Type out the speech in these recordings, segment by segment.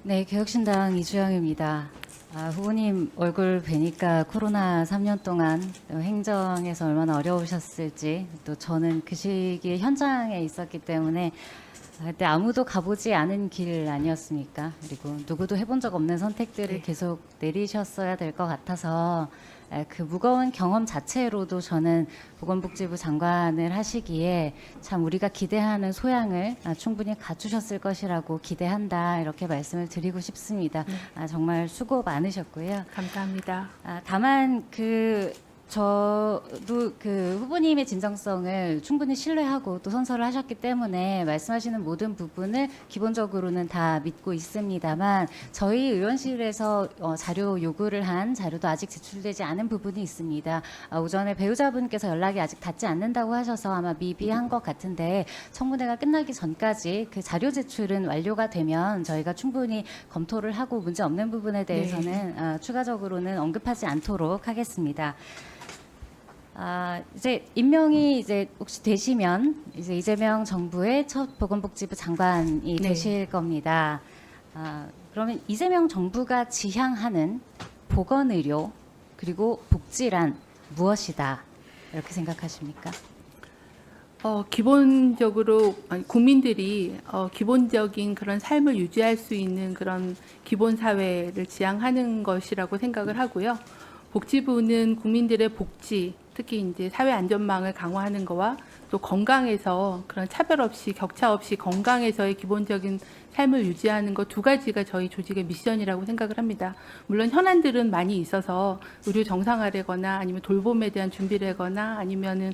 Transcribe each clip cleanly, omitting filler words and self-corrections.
네, 개혁신당 이주영입니다. 후보님 얼굴 뵈니까 코로나 3년 동안 행정에서 얼마나 어려우셨을지, 또 저는 그 시기에 현장에 있었기 때문에 그때 아무도 가보지 않은 길 아니었습니까? 그리고 누구도 해본 적 없는 선택들을 네. 계속 내리셨어야 될 것 같아서 그 무거운 경험 자체로도 저는 보건복지부 장관을 하시기에 참 우리가 기대하는 소양을 충분히 갖추셨을 것이라고 기대한다, 이렇게 말씀을 드리고 싶습니다. 정말 수고 많으셨고요. 감사합니다. 다만 저도 그 후보님의 진정성을 충분히 신뢰하고 또 선서를 하셨기 때문에 말씀하시는 모든 부분을 기본적으로는 다 믿고 있습니다만, 저희 의원실에서 자료 요구를 한 자료도 아직 제출되지 않은 부분이 있습니다. 오전에 배우자분께서 연락이 아직 닿지 않는다고 하셔서 아마 미비한 것 같은데, 청문회가 끝나기 전까지 그 자료 제출은 완료가 되면 저희가 충분히 검토를 하고 문제 없는 부분에 대해서는 추가적으로는 언급하지 않도록 하겠습니다. 이제 임명이 이제 혹시 되시면 이제 이재명 정부의 첫 보건복지부 장관이 되실 겁니다. 그러면 이재명 정부가 지향하는 보건의료 그리고 복지란 무엇이다, 이렇게 생각하십니까? 기본적으로 국민들이 기본적인 그런 삶을 유지할 수 있는 그런 기본 사회를 지향하는 것이라고 생각을 하고요. 복지부는 국민들의 복지, 특히 이제 사회 안전망을 강화하는 거와 또 건강에서 그런 차별 없이 격차 없이 건강에서의 기본적인 삶을 유지하는 것 두 가지가 저희 조직의 미션이라고 생각을 합니다. 물론 현안들은 많이 있어서 의료 정상화라거나 아니면 돌봄에 대한 준비를 하거나 아니면은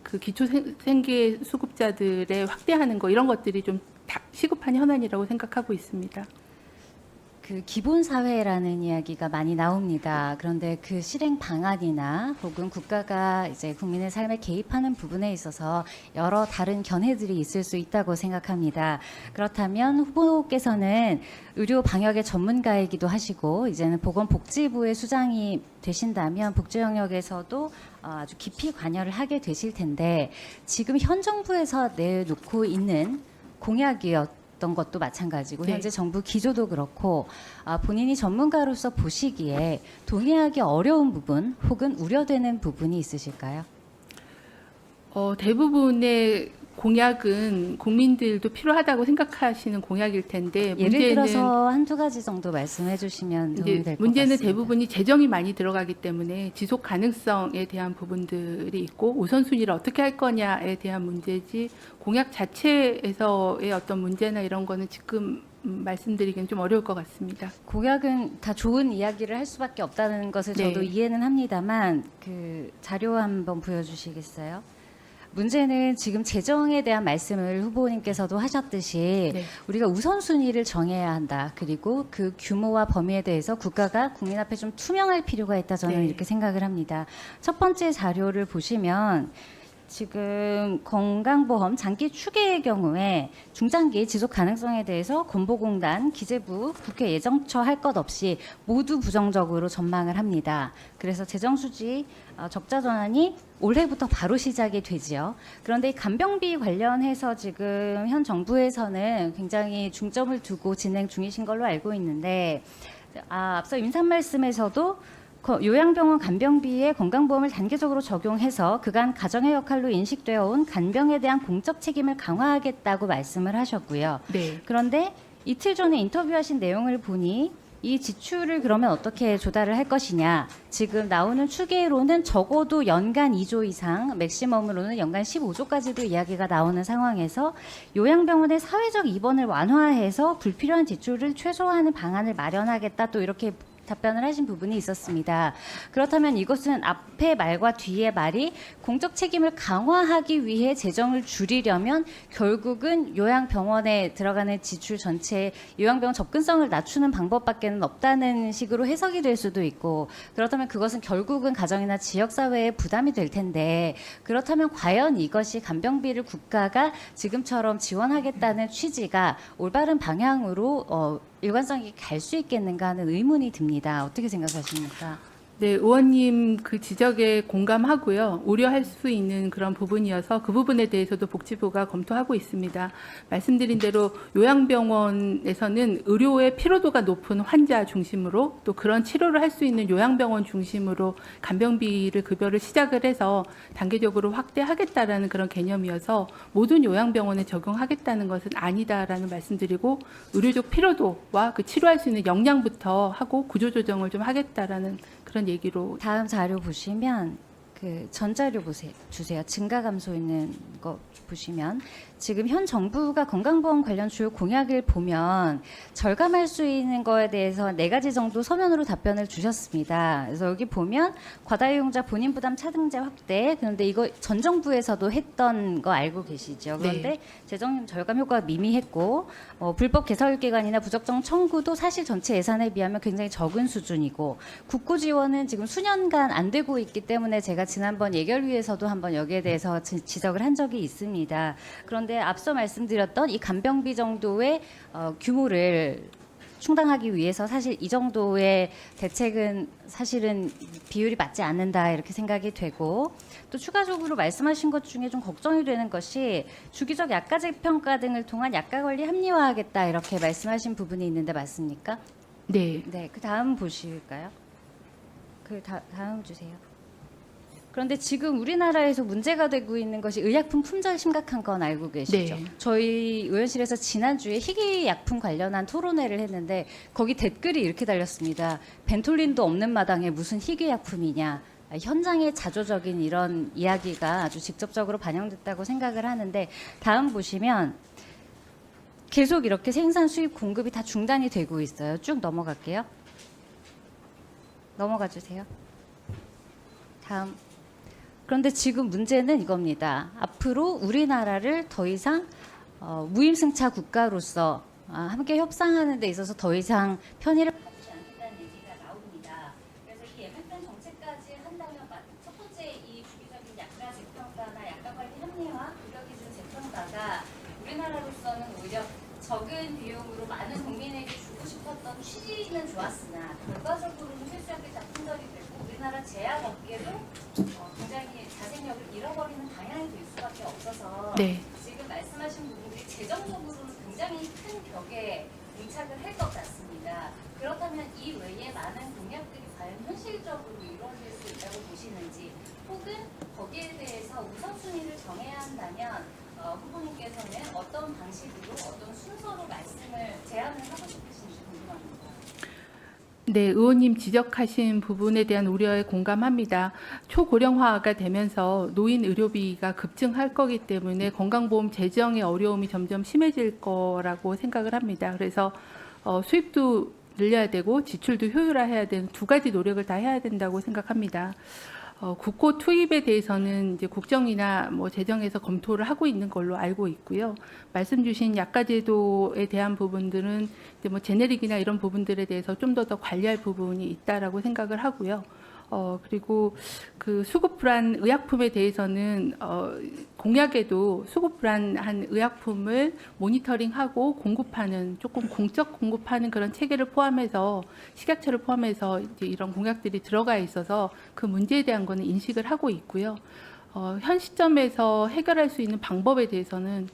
그 기초 생계 수급자들의 확대하는 거, 이런 것들이 좀 시급한 현안이라고 생각하고 있습니다. 그 기본 사회라는 이야기가 많이 나옵니다. 그런데 그 실행 방안이나 혹은 국가가 이제 국민의 삶에 개입하는 부분에 있어서 여러 다른 견해들이 있을 수 있다고 생각합니다. 그렇다면 후보께서는 의료 방역의 전문가이기도 하시고 이제는 보건복지부의 수장이 되신다면 복지 영역에서도 아주 깊이 관여를 하게 되실 텐데, 지금 현 정부에서 내놓고 있는 공약이었던 것도 마찬가지고 현재 정부 기조도 그렇고 본인이 전문가로서 보시기에 동의하기 어려운 부분 혹은 우려되는 부분이 있으실까요? 대부분의 공약은 국민들도 필요하다고 생각하시는 공약일 텐데, 예를 들어서 한두 가지 정도 말씀해 주시면 도움이 될 것 같습니다. 문제는 대부분이 재정이 많이 들어가기 때문에 지속 가능성에 대한 부분들이 있고 우선순위를 어떻게 할 거냐에 대한 문제지, 공약 자체에서의 어떤 문제나 이런 거는 지금 말씀드리기는 좀 어려울 것 같습니다. 공약은 다 좋은 이야기를 할 수밖에 없다는 것을 저도 이해는 합니다만, 그 자료 한번 보여주시겠어요? 문제는 지금 재정에 대한 말씀을 후보님께서도 하셨듯이 우리가 우선순위를 정해야 한다. 그리고 그 규모와 범위에 대해서 국가가 국민 앞에 좀 투명할 필요가 있다, 저는 이렇게 생각을 합니다. 첫 번째 자료를 보시면 지금 건강보험 장기 추계의 경우에 중장기 지속 가능성에 대해서 건보공단, 기재부, 국회 예정처 할 것 없이 모두 부정적으로 전망을 합니다. 그래서 재정수지 적자 전환이 올해부터 바로 시작이 되지요. 그런데 이 간병비 관련해서 지금 현 정부에서는 굉장히 중점을 두고 진행 중이신 걸로 알고 있는데, 앞서 임상 말씀에서도 요양병원 간병비에 건강보험을 단계적으로 적용해서 그간 가정의 역할로 인식되어 온 간병에 대한 공적 책임을 강화하겠다고 말씀을 하셨고요. 그런데 이틀 전에 인터뷰하신 내용을 보니 이 지출을 그러면 어떻게 조달을 할 것이냐. 지금 나오는 추계로는 적어도 연간 2조 이상, 맥시멈으로는 연간 15조까지도 이야기가 나오는 상황에서 요양병원의 사회적 입원을 완화해서 불필요한 지출을 최소화하는 방안을 마련하겠다, 또 이렇게 답변을 하신 부분이 있었습니다. 그렇다면 이것은 앞의 말과 뒤의 말이 공적 책임을 강화하기 위해 재정을 줄이려면 결국은 요양병원에 들어가는 지출 전체에 요양병원 접근성을 낮추는 방법밖에는 없다는 식으로 해석이 될 수도 있고, 그렇다면 그것은 결국은 가정이나 지역사회에 부담이 될 텐데, 그렇다면 과연 이것이 간병비를 국가가 지금처럼 지원하겠다는 취지가 올바른 방향으로 일관성 있게 갈 수 있겠는가 하는 의문이 듭니다. 어떻게 생각하십니까? 네, 의원님 그 지적에 공감하고요. 우려할 수 있는 그런 부분이어서 그 부분에 대해서도 복지부가 검토하고 있습니다. 말씀드린 대로 요양병원에서는 의료의 피로도가 높은 환자 중심으로 또 그런 치료를 할 수 있는 요양병원 중심으로 간병비를 급여를 시작을 해서 단계적으로 확대하겠다라는 그런 개념이어서 모든 요양병원에 적용하겠다는 것은 아니다라는 말씀드리고 의료적 피로도와 그 치료할 수 있는 역량부터 하고 구조조정을 좀 하겠다라는 그런 얘기로. 다음 자료 보시면 그 전자료 주세요. 증가 감소 있는 거 보시면 지금 현 정부가 건강보험 관련 주요 공약을 보면 절감할 수 있는 거에 대해서 4가지 정도 서면으로 답변을 주셨습니다. 그래서 여기 보면 과다이용자 본인 부담 차등제 확대. 그런데 이거 전 정부에서도 했던 거 알고 계시죠? 그런데 네. 재정 절감 효과가 미미했고 불법 개설 기관이나 부적정 청구도 사실 전체 예산에 비하면 굉장히 적은 수준이고 국고 지원은 지금 수년간 안 되고 있기 때문에 제가 지난번 예결위에서도 한번 여기에 대해서 지적을 한 적이 있습니다. 그런데 앞서 말씀드렸던 이 간병비 정도의 규모를 충당하기 위해서 사실 이 정도의 대책은 사실은 비율이 맞지 않는다 이렇게 생각이 되고 또 추가적으로 말씀하신 것 중에 좀 걱정이 되는 것이 주기적 약가제 평가 등을 통한 약가 관리 합리화하겠다 이렇게 말씀하신 부분이 있는데 맞습니까? 네. 네, 그 다음 보실까요? 다음 주세요. 그런데 지금 우리나라에서 문제가 되고 있는 것이 의약품 품절 심각한 건 알고 계시죠? 네. 저희 의원실에서 지난주에 희귀약품 관련한 토론회를 했는데 거기 댓글이 이렇게 달렸습니다. 벤톨린도 없는 마당에 무슨 희귀약품이냐. 현장의 자조적인 이런 이야기가 아주 직접적으로 반영됐다고 생각을 하는데 다음 보시면 계속 이렇게 생산 수입 공급이 다 중단이 되고 있어요. 쭉 넘어갈게요. 넘어가 주세요. 다음. 그런데 지금 문제는 이겁니다. 앞으로 우리나라를 더 이상 무임승차 국가로서 함께 협상하는 데 있어서 더 이상 편의를 받지 않겠다는 얘기가 나옵니다. 그래서 이 예비편 정책까지 한다면 첫 번째 이 주기적인 약가 재평가나 약가 관리 합리화, 급여 기준 재평가가 우리나라로서는 오히려 적은 비용으로 많은 국민에게 주고 싶었던 취지는 좋았으나 결과적으로는 실수하게 작품들이 되고 우리나라 제약업계도 굉장히 자생력을 잃어버리는 방향이 될 수밖에 없어서 네. 지금 말씀하신 부분들이 재정적으로는 굉장히 큰 벽에 봉착을 할 것 같습니다. 그렇다면 이 외에 많은 공약들이 과연 현실적으로 이루어질 수 있다고 보시는지 혹은 거기에 대해서 우선순위를 정해야 한다면 후보님께서는 어떤 방식으로 어떤 순서로 제안을 하고 싶으신지 궁금합니다. 네, 의원님 지적하신 부분에 대한 우려에 공감합니다. 초고령화가 되면서 노인 의료비가 급증할 거기 때문에 건강보험 재정의 어려움이 점점 심해질 거라고 생각을 합니다. 그래서 수입도 늘려야 되고 지출도 효율화해야 되는 2가지 노력을 다 해야 된다고 생각합니다. 국고 투입에 대해서는 이제 국정이나 재정에서 검토를 하고 있는 걸로 알고 있고요. 말씀 주신 약가제도에 대한 부분들은 이제 제네릭이나 이런 부분들에 대해서 좀 더 관리할 부분이 있다라고 생각을 하고요. 그리고 그 수급 불안 의약품에 대해서는 공약에도 수급 불안한 의약품을 모니터링하고 공급하는 조금 공적 공급하는 그런 체계를 포함해서 식약처를 포함해서 이제 이런 공약들이 들어가 있어서 그 문제에 대한 거는 인식을 하고 있고요. 현 시점에서 해결할 수 있는 방법에 대해서는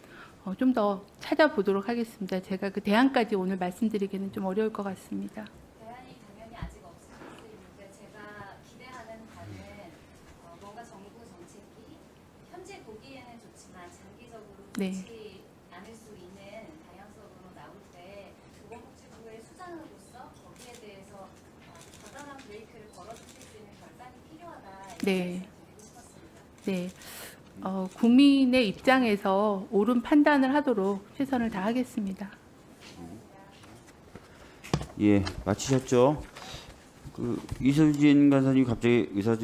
좀 더 찾아보도록 하겠습니다. 제가 그 대안까지 오늘 말씀드리기는 좀 어려울 것 같습니다. 대안이 당연히 아직 없을 수 있는데 제가 기대하는 바는 뭔가 정부 정책이 현재 보기에는 좋지만 장기적으로 네. 좋지 않을 수 있는 방향성으로 나올 때 보건복지부의 수장으로서 거기에 대해서 과감한 브레이크를 걸어주실 수 있는 결단이 필요하다. 네. 말씀드리고 싶었습니다. 네. 국민의 입장에서 옳은 판단을 하도록 최선을 다하겠습니다. 예, 마치셨죠? 이수진 간사님 갑자기